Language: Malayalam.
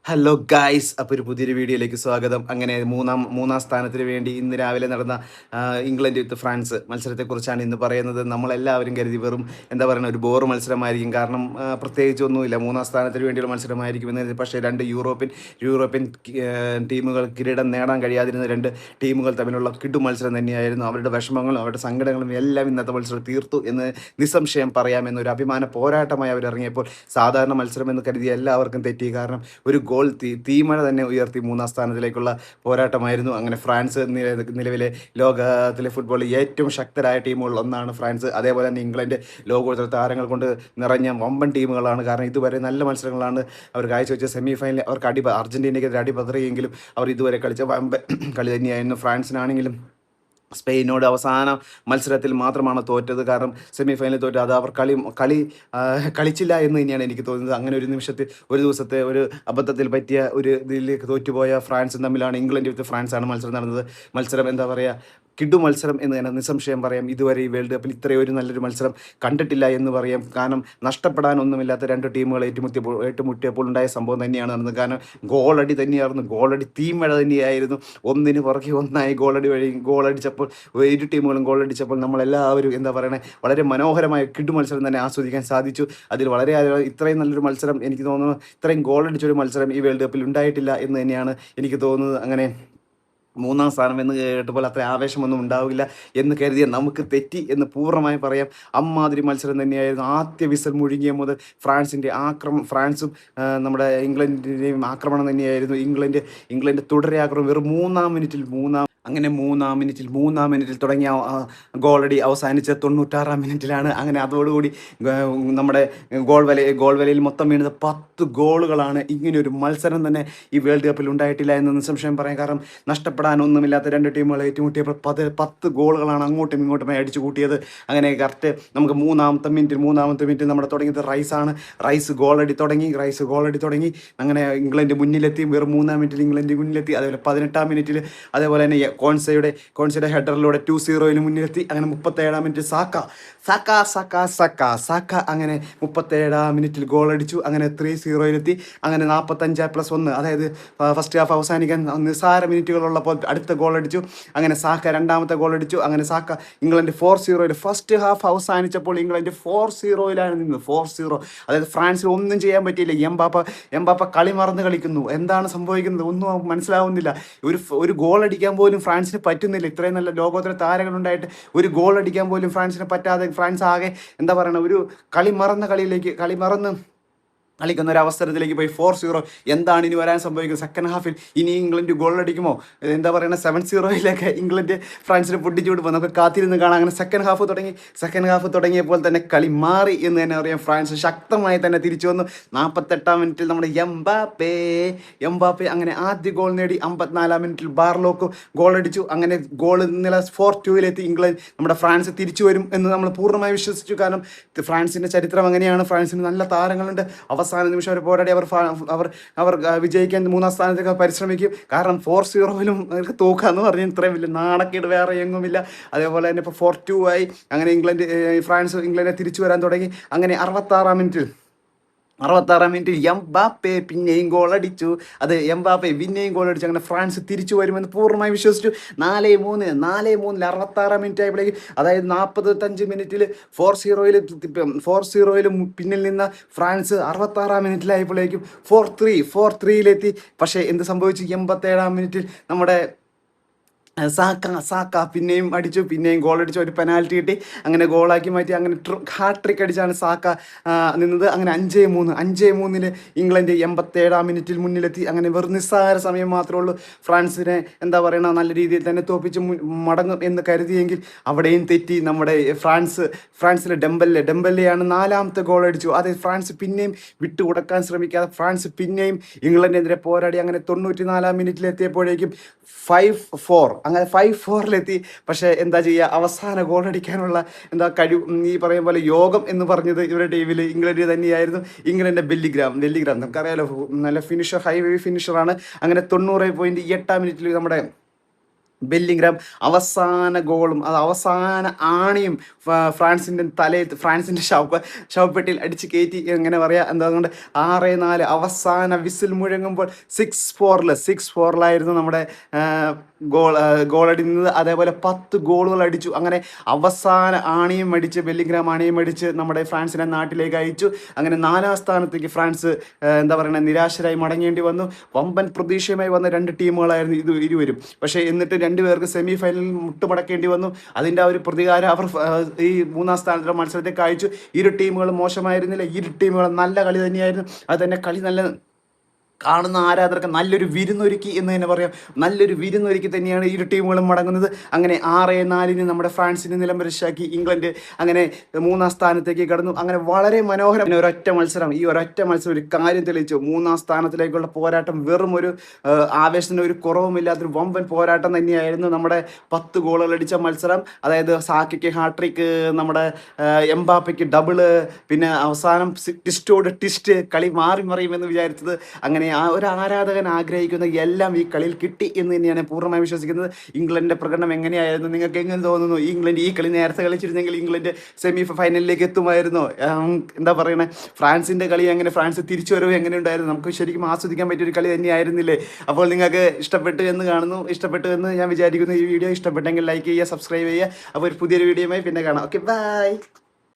ഹലോ ഗായ്സ്, അപ്പോൾ ഒരു പുതിയൊരു വീഡിയോയിലേക്ക് സ്വാഗതം. അങ്ങനെ മൂന്നാം സ്ഥാനത്തിന് വേണ്ടി ഇന്ന് രാവിലെ നടന്ന ഇംഗ്ലണ്ട് വിത്ത് ഫ്രാൻസ് മത്സരത്തെക്കുറിച്ചാണ് ഇന്ന് പറയുന്നത്. നമ്മളെല്ലാവരും കരുതി വെറും എന്താ പറയുക ഒരു ബോർ മത്സരമായിരിക്കും. കാരണം പ്രത്യേകിച്ചൊന്നുമില്ല, മൂന്നാം സ്ഥാനത്തിന് വേണ്ടിയുള്ള മത്സരമായിരിക്കും എന്ന് കരുതി. പക്ഷേ രണ്ട് യൂറോപ്യൻ ടീമുകൾ കിരീടം നേടാൻ കഴിയാതിരുന്ന രണ്ട് ടീമുകൾ തമ്മിലുള്ള കിടു മത്സരം തന്നെയായിരുന്നു. അവരുടെ വിഷമങ്ങളും അവരുടെ സങ്കടങ്ങളും എല്ലാം ഇന്നത്തെ മത്സരം തീർത്തു എന്ന് നിസ്സംശയം പറയാമെന്നൊരു അഭിമാന പോരാട്ടമായി അവരിറങ്ങിയപ്പോൾ സാധാരണ മത്സരം എന്ന് കരുതിയ എല്ലാവർക്കും തെറ്റി. കാരണം ഒരു ഗോൾ തീമഴ തന്നെ ഉയർത്തി മൂന്നാം സ്ഥാനത്തിലേക്കുള്ള പോരാട്ടമായിരുന്നു. അങ്ങനെ ഫ്രാൻസ് നിലവിലെ ലോകത്തിലെ ഫുട്ബോളിൽ ഏറ്റവും ശക്തരായ ടീമുകളിൽ ഒന്നാണ് ഫ്രാൻസ്. അതേപോലെ തന്നെ ഇംഗ്ലണ്ട് ലോകോത്തര താരങ്ങൾ കൊണ്ട് നിറഞ്ഞ വമ്പൻ ടീമുകളാണ്. കാരണം ഇതുവരെ നല്ല മത്സരങ്ങളാണ് അവർ കാഴ്ചവെച്ച. സെമി ഫൈനലിൽ അവർക്ക് അർജൻറ്റീനയ്ക്കെതിരെ അടിപതറിയെങ്കിലും അവർ ഇതുവരെ കളിച്ച വമ്പൻ കളി തന്നെയായിരുന്നു. ഫ്രാൻസിനാണെങ്കിലും സ്പെയിനോട് അവസാന മത്സരത്തിൽ മാത്രമാണ് തോറ്റത്. കാരണം സെമി ഫൈനലിൽ തോറ്റത് അത് അവർ കളിച്ചില്ല എന്ന് തന്നെയാണ് എനിക്ക് തോന്നുന്നത്. അങ്ങനെ ഒരു ദിവസത്തെ ഒരു അബദ്ധത്തിൽ പറ്റിയ ഒരു ഇതിലേക്ക് തോറ്റുപോയ ഫ്രാൻസും തമ്മിലാണ് ഇംഗ്ലണ്ട് വിത്ത് ഫ്രാൻസാണ് മത്സരം നടന്നത്. മത്സരം എന്താ പറയുക, കിഡു മത്സരം എന്ന് തന്നെ നിസ്സംശയം പറയാം. ഇതുവരെ ഈ വേൾഡ് കപ്പിൽ ഇത്രയും ഒരു നല്ലൊരു മത്സരം കണ്ടിട്ടില്ല എന്ന് പറയാം. കാരണം നഷ്ടപ്പെടാനൊന്നുമില്ലാത്ത രണ്ട് ടീമുകൾ ഏറ്റുമുട്ടിയപ്പോൾ ഉണ്ടായ സംഭവം തന്നെയാണ് നടന്നത്. കാരണം ഗോളടി തന്നെയായിരുന്നു, ഗോളടി തീമഴ തന്നെയായിരുന്നു. ഒന്നിന് പുറകെ ഒന്നായി ഗോളടിച്ചപ്പോൾ ഇരു ടീമുകളും ഗോളടിച്ചപ്പോൾ നമ്മളെല്ലാവരും എന്താ പറയണേ, വളരെ മനോഹരമായ കിഡു മത്സരം തന്നെ ആസ്വദിക്കാൻ സാധിച്ചു. അതിൽ വളരെ ഇത്രയും നല്ലൊരു മത്സരം എനിക്ക് തോന്നുന്നു, ഇത്രയും ഗോളടിച്ചൊരു മത്സരം ഈ വേൾഡ് കപ്പിൽ ഉണ്ടായിട്ടില്ല എന്ന് തന്നെയാണ് എനിക്ക് തോന്നുന്നത്. അങ്ങനെ മൂന്നാം സ്ഥാനം എന്ന് കേട്ടപ്പോൾ അത്ര ആവേശമൊന്നും ഉണ്ടാവില്ല എന്ന് കരുതിയ നമുക്ക് തെറ്റി എന്ന് പൂർണ്ണമായി പറയാം. അമ്മാതിരി മത്സരം തന്നെയായിരുന്നു. ആദ്യ വിസൽ മുഴുകിയ മുതൽ ഫ്രാൻസും നമ്മുടെ ഇംഗ്ലണ്ടിൻ്റെയും ആക്രമണം തന്നെയായിരുന്നു. ഇംഗ്ലണ്ട് തുടരെ ആക്രമണം വെറും മൂന്നാം മിനിറ്റിൽ തുടങ്ങിയ ഗോളടി അവസാനിച്ച 96-ാം മിനിറ്റിലാണ്. അങ്ങനെ അതോടുകൂടി നമ്മുടെ ഗോൾ വലയിൽ മൊത്തം വീണത് 10 ഗോളുകളാണ്. ഇങ്ങനെയൊരു മത്സരം തന്നെ ഈ വേൾഡ് കപ്പിൽ ഉണ്ടായിട്ടില്ല എന്ന് നിസ്സംശയം പറയാം. കാരണം നഷ്ടപ്പെടാനൊന്നുമില്ലാത്ത രണ്ട് ടീമുകൾ ഏറ്റുമുട്ടിയപ്പോൾ 10 ഗോളുകളാണ് അങ്ങോട്ടും ഇങ്ങോട്ടുമായി അടിച്ചു കൂട്ടിയത്. അങ്ങനെ കറക്റ്റ് നമുക്ക് മൂന്നാമത്തെ മിനിറ്റ് നമ്മുടെ തുടങ്ങിയത് റൈസ് ഗോളടി തുടങ്ങി അങ്ങനെ ഇംഗ്ലണ്ട് മുന്നിലെത്തി. വെറും 3-ാം മിനിറ്റിൽ ഇംഗ്ലണ്ട് മുന്നിലെത്തി. അതേപോലെ 18-ാം മിനിറ്റിൽ അതേപോലെ തന്നെ കോൺസയുടെ ഹെഡറിലൂടെ 2-0 മുന്നിലെത്തി. അങ്ങനെ 37-ാം മിനിറ്റ് സാക്ക അങ്ങനെ 37-ാം മിനിറ്റിൽ ഗോൾ അടിച്ചു. അങ്ങനെ 3-0 അങ്ങനെ 45+1, അതായത് ഫസ്റ്റ് ഹാഫ് അവസാനിക്കാൻ നിസ്സാര മിനിറ്റുകളുള്ളപ്പോൾ അടുത്ത ഗോൾ അടിച്ചു. അങ്ങനെ സാക്ക രണ്ടാമത്തെ ഗോൾ അടിച്ചു. അങ്ങനെ സാക്ക ഇംഗ്ലണ്ട് 4-0 ഫസ്റ്റ് ഹാഫ് അവസാനിച്ചപ്പോൾ ഇംഗ്ലണ്ട് 4-0 നിന്നത്. 4-0, അതായത് ഫ്രാൻസിൽ ഒന്നും ചെയ്യാൻ പറ്റിയില്ല. എംബാപ്പ കളി മറന്ന് കളിക്കുന്നു. എന്താണ് സംഭവിക്കുന്നത് ഒന്നും മനസ്സിലാവുന്നില്ല. ഒരു ഗോൾ അടിക്കാൻ പോലും ഫ്രാൻസിന് പറ്റുന്നില്ല. ഇത്രയും നല്ല ലോകോത്തര താരങ്ങളുണ്ടായിട്ട് ഒരു ഗോൾ അടിക്കാൻ പോലും ഫ്രാൻസിന് പറ്റാതെ ഫ്രാൻസ് ആകെ എന്താ പറയുക, ഒരു കളി മറന്ന് കളിക്കുന്ന ഒരു അവസരത്തിലേക്ക് പോയി 4-0. എന്താണ് ഇനി വരാൻ സംഭവിക്കുന്നത്? സെക്കൻഡ് ഹാഫിൽ ഇനി ഇംഗ്ലണ്ട് ഗോൾ അടിക്കുമോ? എന്താ പറയുക, 7-0 ഇംഗ്ലണ്ട് ഫ്രാൻസിനെ പൊട്ടിച്ചു വിടുമ്പോൾ നമുക്ക് കാത്തിരുന്ന് കാണാം. അങ്ങനെ സെക്കൻഡ് ഹാഫ് തുടങ്ങിയപ്പോൾ തന്നെ കളി മാറി എന്ന് തന്നെ പറയാം. ഫ്രാൻസ് ശക്തമായി തന്നെ തിരിച്ചു വന്നു. 48-ാം മിനിറ്റിൽ നമ്മുടെ എംബാപ്പെ അങ്ങനെ ആദ്യ ഗോൾ നേടി. 54-ാം മിനിറ്റിൽ ബാർലോക്ക് ഗോൾ അടിച്ചു. അങ്ങനെ ഗോൾ നില 4-2 ഇംഗ്ലണ്ട് നമ്മുടെ ഫ്രാൻസ് തിരിച്ചു വരും എന്ന് നമ്മൾ പൂർണ്ണമായി വിശ്വസിച്ചു. കാരണം ഫ്രാൻസിൻ്റെ ചരിത്രം അങ്ങനെയാണ്. ഫ്രാൻസിന് നല്ല താരങ്ങളുണ്ട്. അവസാന നിമിഷം അവർ പോരാടി അവർ വിജയിക്കാൻ മൂന്നാം സ്ഥാനത്തേക്ക് പരിശ്രമിക്കും. കാരണം 4-0 അവർക്ക് തോക്കാന്ന് പറഞ്ഞാൽ ഇത്രയും വലിയ നാണക്കേട് വേറെ എങ്ങുമില്ല. അതേപോലെ തന്നെ ഇപ്പോൾ 4-2 ആയി. അങ്ങനെ ഫ്രാൻസ് ഇംഗ്ലണ്ടിനെ തിരിച്ചു വരാൻ തുടങ്ങി. അങ്ങനെ 66-ാം മിനിറ്റിൽ എംബാപ്പെ പിന്നെയും ഗോൾ അടിച്ചു. അങ്ങനെ ഫ്രാൻസ് തിരിച്ചു വരുമെന്ന് പൂർണ്ണമായി വിശ്വസിച്ചു. 4-3 66-ാം മിനിറ്റ് ആയപ്പോഴേക്ക്, അതായത് 45 മിനിറ്റിൽ 4-0 പിന്നിൽ നിന്ന ഫ്രാൻസ് 66-ാം മിനിറ്റിലായപ്പോഴേക്കും 4-3 പക്ഷേ എന്ത് സംഭവിച്ചു? 87-ാം മിനിറ്റിൽ നമ്മുടെ സാക്ക പിന്നെയും ഗോൾ അടിച്ചു. ഒരു പെനാൽറ്റി കിട്ടി. അങ്ങനെ ഗോളാക്കി മാറ്റി. അങ്ങനെ ഹാട്രിക് അടിച്ചാണ് സാക്ക നിന്നത്. അങ്ങനെ 5-3 ഇംഗ്ലണ്ട് 87-ാം മിനിറ്റിൽ മുന്നിലെത്തി. അങ്ങനെ വെറും നിസ്സാര സമയം മാത്രമേ ഉള്ളൂ. ഫ്രാൻസിനെ എന്താ പറയുക, നല്ല രീതിയിൽ തന്നെ തോപ്പിച്ച് മടങ്ങും എന്ന് കരുതിയെങ്കിൽ അവിടെയും തെറ്റി. നമ്മുടെ ഫ്രാൻസിലെ ഡെമ്പല്ലെയാണ് 4-ാമത്തെ ഗോൾ അടിച്ചു. അതായത് ഫ്രാൻസ് പിന്നെയും വിട്ടുകൊടുക്കാൻ ശ്രമിക്കാതെ ഫ്രാൻസ് പിന്നെയും ഇംഗ്ലണ്ടിനെതിരെ പോരാടി. അങ്ങനെ 94-ാം മിനിറ്റിലെത്തിയപ്പോഴേക്കും 5-4 പക്ഷേ എന്താ ചെയ്യുക, അവസാന ഗോൾ അടിക്കാനുള്ള കഴിവ്, ഈ പറയും പോലെ യോഗം എന്ന് പറഞ്ഞത് ഇവരുടെ ടീമിൽ ഇംഗ്ലണ്ട് തന്നെയായിരുന്നു. ഇംഗ്ലണ്ടിൻ്റെ ബെല്ലിഗ്രാം നമുക്കറിയാലോ, നല്ല ഫിനിഷർ, ഹൈ ഫിനിഷറാണ്. അങ്ങനെ 90.8-ാം മിനിറ്റിൽ നമ്മുടെ ബെല്ലിംഗ്ഹാം അവസാന ഗോളും അത് അവസാന ആണിയും ഫ്രാൻസിൻ്റെ ശവപ്പെട്ടിയിൽ അടിച്ച് കയറ്റി, എങ്ങനെ പറയാ, എന്താ അതുകൊണ്ട് 6-4 അവസാന വിസിൽ മുഴങ്ങുമ്പോൾ 6-4 നമ്മുടെ ഗോളടിക്കുന്നത്. അതേപോലെ 10 ഗോളുകൾ അടിച്ചു. അങ്ങനെ അവസാന ബെല്ലിംഗ്ഹാം ആണിയും അടിച്ച് നമ്മുടെ ഫ്രാൻസിനെ നാട്ടിലേക്ക് അയച്ചു. അങ്ങനെ 4ാം സ്ഥാനത്തേക്ക് ഫ്രാൻസ് എന്താ പറയുക നിരാശരായി മടങ്ങേണ്ടി വന്നു. വമ്പൻ പ്രതീക്ഷയുമായി വന്ന 2 ടീമുകളായിരുന്നു ഇരുവരും. പക്ഷേ എന്നിട്ട് 2 പേർക്ക് സെമി ഫൈനലിൽ മുട്ടുമടക്കേണ്ടി വന്നു. അതിൻ്റെ ആ ഒരു പ്രതികാരം അവർ ഈ 3ാം സ്ഥാനത്തിലെ മത്സരത്തെ അയച്ചു. ഇരു ടീമുകളും മോശമായിരുന്നില്ല, ഇരു ടീമുകളും നല്ല കളി തന്നെയായിരുന്നു. അത് തന്നെ കളി നല്ല കാണുന്ന ആരാധകർക്ക് നല്ലൊരു വിരുന്നൊരുക്കി എന്ന് തന്നെ പറയാം. നല്ലൊരു വിരുന്നൊരുക്കി തന്നെയാണ് ഇരു ടീമുകളും മടങ്ങുന്നത്. അങ്ങനെ 6-4 നമ്മുടെ ഫ്രാൻസിനെ നിലംപരിശാക്കി ഇംഗ്ലണ്ട് അങ്ങനെ 3ാം സ്ഥാനത്തേക്ക് കടന്നു. അങ്ങനെ വളരെ മനോഹരം ഈ ഒരൊറ്റ മത്സരം ഒരു കാര്യം തെളിയിച്ചു. 3ാം സ്ഥാനത്തിലേക്കുള്ള പോരാട്ടം വെറും ഒരു ആവേശത്തിന് ഒരു കുറവുമില്ലാത്തൊരു വമ്പൻ പോരാട്ടം തന്നെയായിരുന്നു. നമ്മുടെ 10 ഗോളുകൾ അടിച്ച മത്സരം, അതായത് സാക്കയ്ക്ക് ഹാട്രിക്ക്, നമ്മുടെ എംബാപ്പയ്ക്ക് ഡബിള്, പിന്നെ അവസാനം ട്വിസ്റ്റ്, കളി മാറി മറിയുമെന്ന് വിചാരിച്ചത്. അങ്ങനെ ആ ഒരു ആരാധകൻ ആഗ്രഹിക്കുന്ന എല്ലാം ഈ കളിയിൽ കിട്ടി എന്ന് തന്നെയാണ് പൂർണ്ണമായി വിശ്വസിക്കുന്നത്. ഇംഗ്ലണ്ടിന്റെ പ്രകടനം എങ്ങനെയായിരുന്നു, നിങ്ങൾക്ക് എങ്ങനെ തോന്നുന്നു? ഇംഗ്ലണ്ട് ഈ കളി നേരത്തെ കളിച്ചിരുന്നെങ്കിൽ ഇംഗ്ലണ്ട് സെമി ഫൈനലിലേക്ക് എത്തുമായിരുന്നോ? എന്താ പറയണേ, ഫ്രാൻസിന്റെ കളി എങ്ങനെ, ഫ്രാൻസ് തിരിച്ചു വരവ് എങ്ങനെ ഉണ്ടായിരുന്നു? നമുക്ക് ശരിക്കും ആസ്വദിക്കാൻ പറ്റിയൊരു കളി തന്നെയായിരുന്നില്ലേ? അപ്പോൾ നിങ്ങൾക്ക് ഇഷ്ടപ്പെട്ടു എന്ന് ഞാൻ വിചാരിക്കുന്നു. ഈ വീഡിയോ ഇഷ്ടപ്പെട്ടെങ്കിൽ ലൈക്ക് ചെയ്യുക, സബ്സ്ക്രൈബ് ചെയ്യുക. അപ്പോൾ ഒരു പുതിയൊരു വീഡിയോയുമായി പിന്നെ കാണാം. Okay, by.